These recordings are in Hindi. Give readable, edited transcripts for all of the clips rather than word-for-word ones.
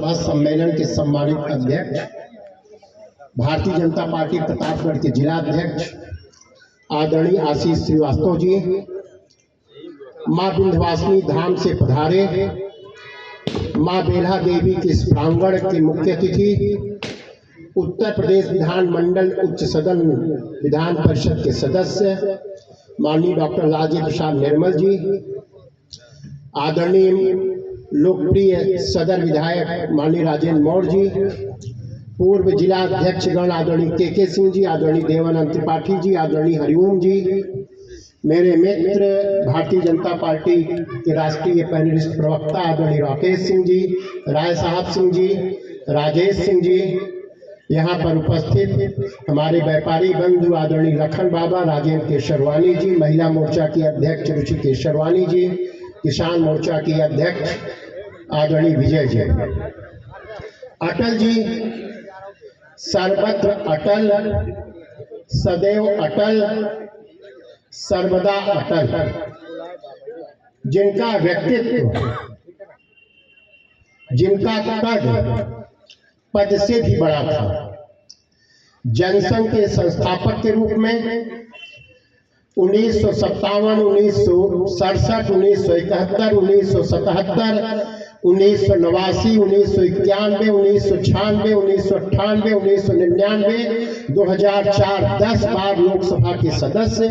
महासभा सम्मेलन के सम्मानित अध्यक्ष, भारतीय जनता पार्टी प्रतापगढ़ के जिला अध्यक्ष आदरणीय आशीष श्रीवास्तव जी, मां विंध्यवासिनी धाम से पधारे मां बेल्हा देवी के इस प्रांगण के मुख्य अतिथि, उत्तर प्रदेश विधानमंडल उच्च सदन विधान परिषद के सदस्य माननीय डॉक्टर राजेंद्र प्रसाद निर्मल जी, आदरणीय लोकप्रिय सदर विधायक माननीय राजेंद्र मौर्य जी, पूर्व जिला अध्यक्षगण आदरणीय के सिंह जी, आदरणीय देवानंद त्रिपाठी जी, आदरणीय हरिओम जी, मेरे मित्र भारतीय जनता पार्टी के राष्ट्रीय पैनलिस्ट प्रवक्ता आदरणीय राकेश सिंह जी, राय साहब सिंह जी, राजेश सिंह जी, यहाँ पर उपस्थित हमारे व्यापारी बंधु आदरणीय लखन बाबा, राजेंद्र केशरवानी जी, महिला मोर्चा की अध्यक्ष रुचि केशरवानी जी, किसान मोर्चा की अध्यक्ष आदरणीय विजय जी। अटल जी सर्वत्र अटल, सदैव अटल, सर्वदा अटल, जिनका व्यक्तित्व, जिनका कद पद से भी बड़ा था। जनसंघ के संस्थापक के रूप में 1957, 1967, 1971, 1977, 1989, 1991, 1996, 1998, 1999, 2004 10 बार लोकसभा के सदस्य,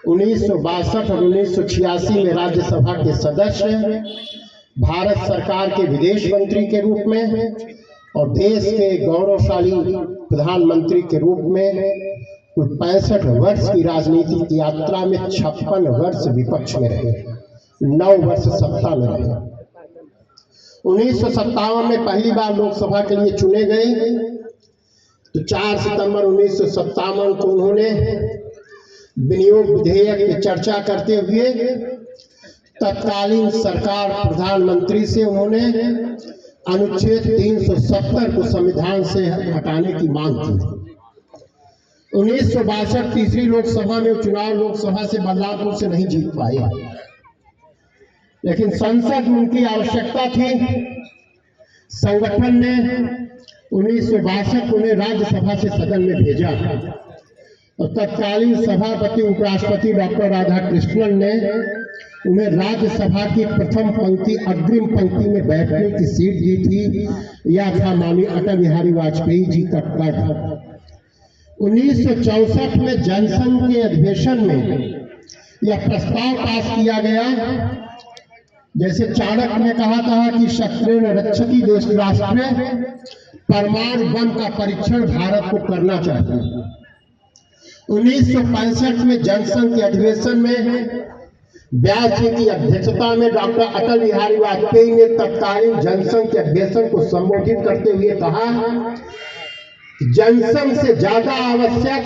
1962 और 1986 में राज्यसभा के सदस्य, भारत सरकार के विदेश मंत्री के रूप में और देश के गौरवशाली प्रधानमंत्री के रूप में कुल 65 वर्ष की राजनीतिक यात्रा में 56 वर्ष विपक्ष में रहे, 9 वर्ष सत्ता में रहे। 1957 में पहली बार लोकसभा के लिए चुने गए तो 4 सितंबर 1957 को उन्होंने विनियोग विधेयक की चर्चा करते हुए तत्कालीन सरकार प्रधानमंत्री से उन्होंने अनुच्छेद 370 को संविधान से हटाने की मांग की। 1962 तीसरी लोकसभा में चुनाव लोकसभा से बदलापुर से नहीं जीत पाए, लेकिन संसद में उनकी आवश्यकता थी। संगठन ने 1962 उन्हें राज्यसभा से सदन में भेजा और तत्कालीन सभापति उपराष्ट्रपति डॉक्टर राधाकृष्णन ने उन्हें राज्यसभा की प्रथम पंक्ति अग्रिम पंक्ति में बैठने की सीट दी थी। यह था माननीय अटल बिहारी वाजपेयी जी का कद। 1964 में जनसंघ के अधिवेशन में यह प्रस्ताव पास किया गया, जैसे चाणक्य ने कहा था कि शस्त्रेण रक्षति देश राष्ट्र, परमाणु बम का परीक्षण भारत को करना चाहिए। 1965 में जनसंघ के अधिवेशन में व्यास जी की अध्यक्षता में डॉक्टर अटल बिहारी वाजपेयी ने तत्कालीन जनसंघ के अधिवेशन को संबोधित करते हुए कहा, जनसंघ से ज्यादा आवश्यक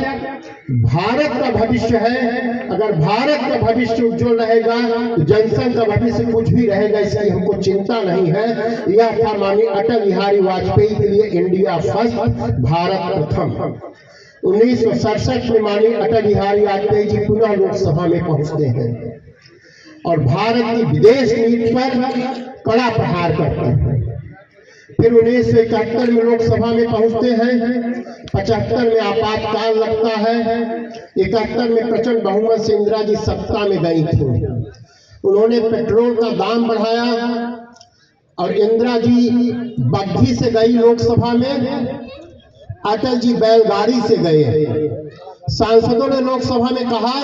भारत का भविष्य है। अगर भारत का भविष्य उज्जवल रहेगा तो जनसंघ का भविष्य कुछ भी रहेगा, इसकी हमको चिंता नहीं है। यह था माननीय अटल बिहारी वाजपेयी के लिए इंडिया फर्स्ट, भारत प्रथम। 1967 में माननीय अटल बिहारी वाजपेयी जी पुनः लोकसभा में पहुंचते हैं और भारत की विदेश नीति पर कड़ा प्रहार करते हैं। फिर 1971 में लोकसभा में पहुंचते हैं, 75 में आपातकाल लगता है, 71 में प्रचंड बहुमत से इंदिरा जी सत्ता में गई थी। उन्होंने पेट्रोल का दाम बढ़ाया और इंदिरा जी बग्घी से गई लोकसभा में, अटल जी बैलगाड़ी से गए। सांसदों ने लोकसभा में कहा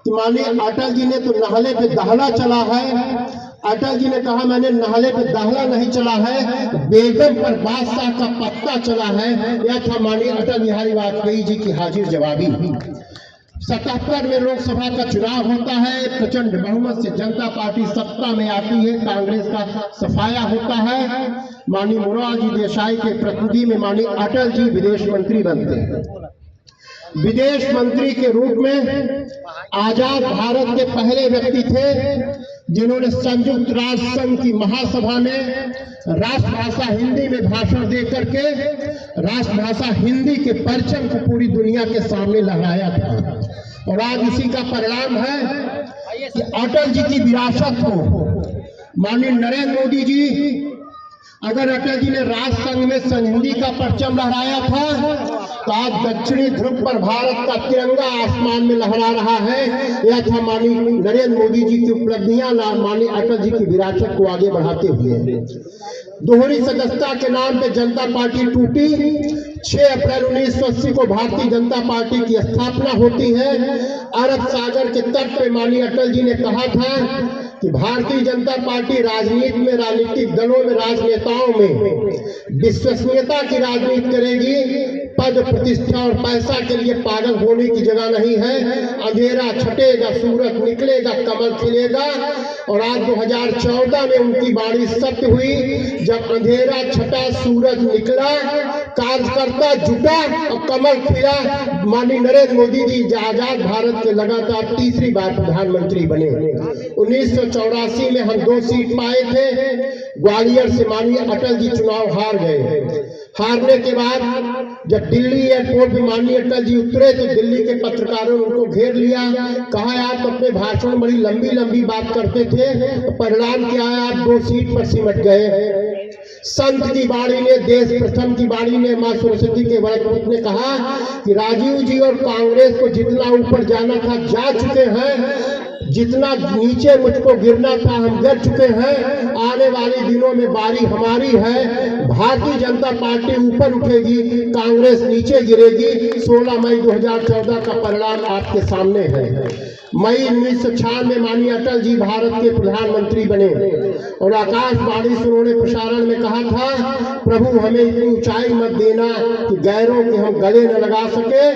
कि माननीय अटल जी ने तो नहले पे दहला चला है। अटल जी ने कहा मैंने नहले पे दहला नहीं चला है, बेगम पर बादशाह का पत्ता चला है। यह था माननीय अटल बिहारी वाजपेयी जी की हाजिर जवाबी। 77 में लोकसभा का चुनाव होता है, प्रचंड बहुमत से जनता पार्टी सत्ता में आती है, कांग्रेस का सफाया होता है। माननीय मोरारजी देसाई के प्रतिनिधि में माननीय अटल जी विदेश मंत्री बनते हैं। विदेश मंत्री के रूप में आजाद भारत के पहले व्यक्ति थे जिन्होंने संयुक्त राष्ट्र संघ की महासभा में राष्ट्रभाषा हिंदी में भाषण दे करके राष्ट्रभाषा हिंदी के परचम को पूरी दुनिया के सामने लहराया था। और आज इसी का परिणाम है कि अटल जी की विरासत को माननीय नरेंद्र मोदी जी अगर अटल जी ने राष्ट्रसंघ में संधि का परचम लहराया था तो आज दक्षिणी ध्रुव पर भारत का तिरंगा आसमान में लहरा रहा है। यह था माननीय नरेंद्र मोदी जी की उपलब्धियां माननीय अटल जी की विरासत को आगे बढ़ाते हुए। दोहरी सदस्यता के नाम पे जनता पार्टी टूटी। 6 अप्रैल 1980 को भारतीय जनता पार्टी की स्थापना होती है। अरब सागर के तट पे माननीय अटल जी ने कहा था कि भारतीय जनता पार्टी राजनीति में, राजनीतिक दलों में, राजनेताओं में विश्वसनीयता की राजनीति करेगी। पद, प्रतिष्ठा और पैसा के लिए पागल होने की जगह नहीं है। अंधेरा छटेगा, सूरज निकलेगा, कमल खिलेगा। और आज 2014 में उनकी वाणी सत्य हुई। जब अंधेरा छटा, सूरज निकला, कार्यकर्ता जुटा और कमल खिला। माननीय नरेंद्र मोदी जी आजाद भारत के लगातार तीसरी बार प्रधानमंत्री बने। 1984 में हम 2 सीट पाए थे। ग्वालियर से माननीय अटल जी चुनाव हार गए। हारने के बाद जब दिल्ली एयरपोर्ट में माननीय अटल जी उतरे तो दिल्ली के पत्रकारों ने उनको घेर लिया। कहा आप अपने भाषण में बड़ी लंबी लंबी बात करते थे, परिणाम क्या है, आप 2 सीट पर सिमट गए। संत की वाणी ने, देश प्रथम की वाणी ने, मां सरस्वती के वरदूत ने कहा कि राजीव जी और कांग्रेस को जितना ऊपर जाना था जा चुके हैं, जितना नीचे मुझको गिरना था हम गिर चुके हैं। आने वाले दिनों में बारी हमारी है। भारतीय जनता पार्टी ऊपर उठेगी, कांग्रेस नीचे गिरेगी। 16 मई 2014 का परिणाम आपके सामने है। मई 1996 में माननीय अटल जी भारत के प्रधानमंत्री बने और आकाशवाणी से उन्होंने प्रसारण में कहा था, प्रभु हमें इतनी ऊंचाई मत देना कि गैरों के हम गले न लगा सके।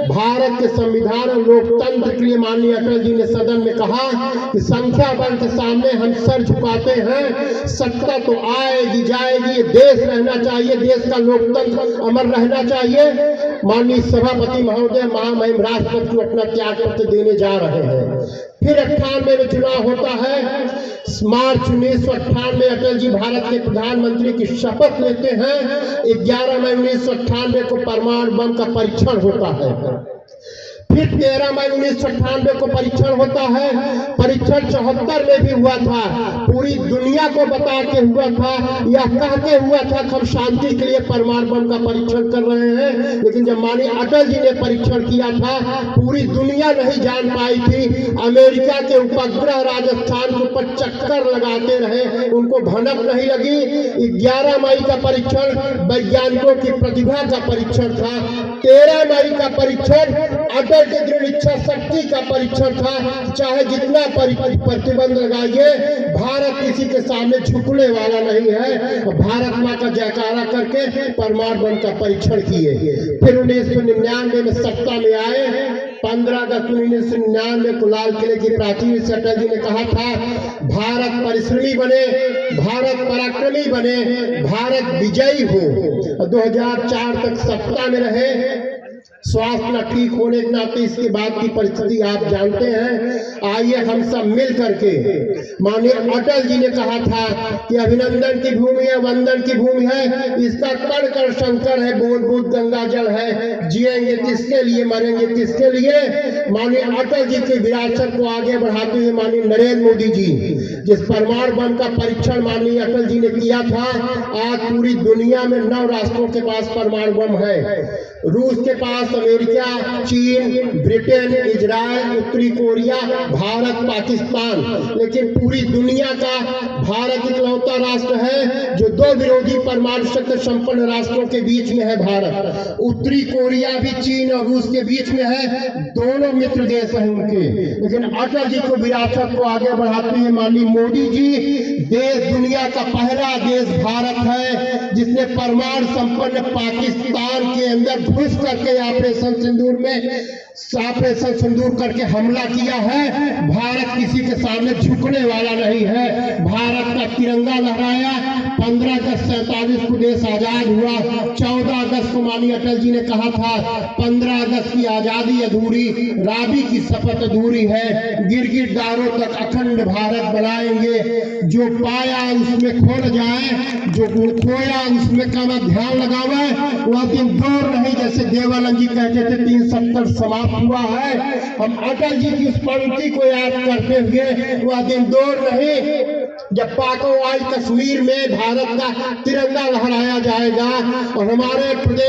भारत के संविधान और लोकतंत्र के लिए माननीय अटल जी ने सदन में कहा कि संख्या बल के सामने हम सर झुकाते हैं। सत्ता तो आएगी जाएगी, ये देश रहना चाहिए, देश का लोकतंत्र अमर रहना चाहिए। माननीय सभापति महोदय महामहिम राष्ट्रपति को अपना त्याग पत्र देने जा रहे हैं। फिर 98 में चुनाव होता है। मार्च 1998 अटल जी भारत के प्रधानमंत्री की शपथ लेते हैं। 11 मई 1998 को परमाणु बम का परीक्षण होता है। फिर 13 मई 1998 को परीक्षण होता है। परीक्षण 74 में भी हुआ था। पूरी दुनिया को बता के हुआ था या कह के हुआ था कि हम शांति के लिए परमाणु बम का परीक्षण कर रहे हैं। लेकिन जब माननीय अटल जी ने परीक्षण किया था, पूरी दुनिया नहीं जान पाई थी। अमेरिका के उपग्रह राजस्थान के ऊपर चक्कर लगाते रहे, उनको भनक नहीं लगी। 11 मई का परीक्षण वैज्ञानिकों की प्रतिभा का परीक्षण था। 13 मई का परीक्षण अटल की दृढ़ इच्छा शक्ति का परीक्षण था। चाहे जितना प्रतिबंध लगाइए, भारत किसी के सामने झुकने वाला नहीं है। भारत मां का जयकारा करके परमाणु बम का परीक्षण किए। फिर 1999 में सत्ता में आए। 15 अगस्त 1999 को लाल किले की प्राचीर से अटल जी ने कहा था, भारत परिश्रमी बने, भारत पराक्रमी बने, भारत विजयी हो। 2004 तक सत्ता में रहे। स्वास्थ्य न ठीक होने के नाते इसके बाद की परिस्थिति आप जानते हैं। आइए हम सब मिल करके, माननीय अटल जी ने कहा था कि अभिनंदन की भूमि है, वंदन की भूमि है, इसका कण कण शंकर है, बूंद बूंद गंगा जल है। जिएंगे किसके लिए, मरेंगे किसके लिए। माननीय अटल जी की विरासत को आगे बढ़ाते हुए माननीय नरेंद्र मोदी जी जिस परमाणु बम का परीक्षण माननीय अटल जी ने किया था, आज पूरी दुनिया में 9 राष्ट्रों के पास परमाणु बम है। रूस के पास, अमेरिका, चीन, ब्रिटेन, इजराइल, उत्तरी कोरिया, भारत, पाकिस्तान। लेकिन पूरी दुनिया का भारत इकलौता राष्ट्र है जो 2 विरोधी परमाणु शस्त्र संपन्न राष्ट्रों के बीच में है। भारत, उत्तरी कोरिया भी चीन और रूस के बीच में है। दोनों मित्र देश हैं उनके। लेकिन अटल जी को विरासत को आगे बढ़ाते हुए माननीय मोदी जी, देश दुनिया का पहला देश भारत है जिसने परमाणु संपन्न पाकिस्तान के अंदर घुस करके ऑपरेशन सिंदूर में ऑपरेशन सिंदूर करके हमला किया है। भारत किसी के सामने झुकने वाला नहीं है। भारत का तिरंगा लहराया। 15 अगस्त 47 को देश आजाद हुआ। 14 अगस्त को माननीय अटल जी ने कहा था, 15 अगस्त की आजादी अधूरी, राबी की शपथ अधूरी है। गिरगिट दारों तक अखंड भारत बनाएंगे। जो पाया उसमें खो न जाए, जो खोया उसमें का ध्यान लगावे। वह दिन दूर नहीं, जैसे देवानंद जी कहते थे 370 समाप्त हुआ है। हम अटल जी की उस पंक्ति को याद करते हुए, वह दिन दूर नहीं, जब पाको आज कश्मीर में भारत का तिरंगा लहराया जाएगा और हमारे प्रदेश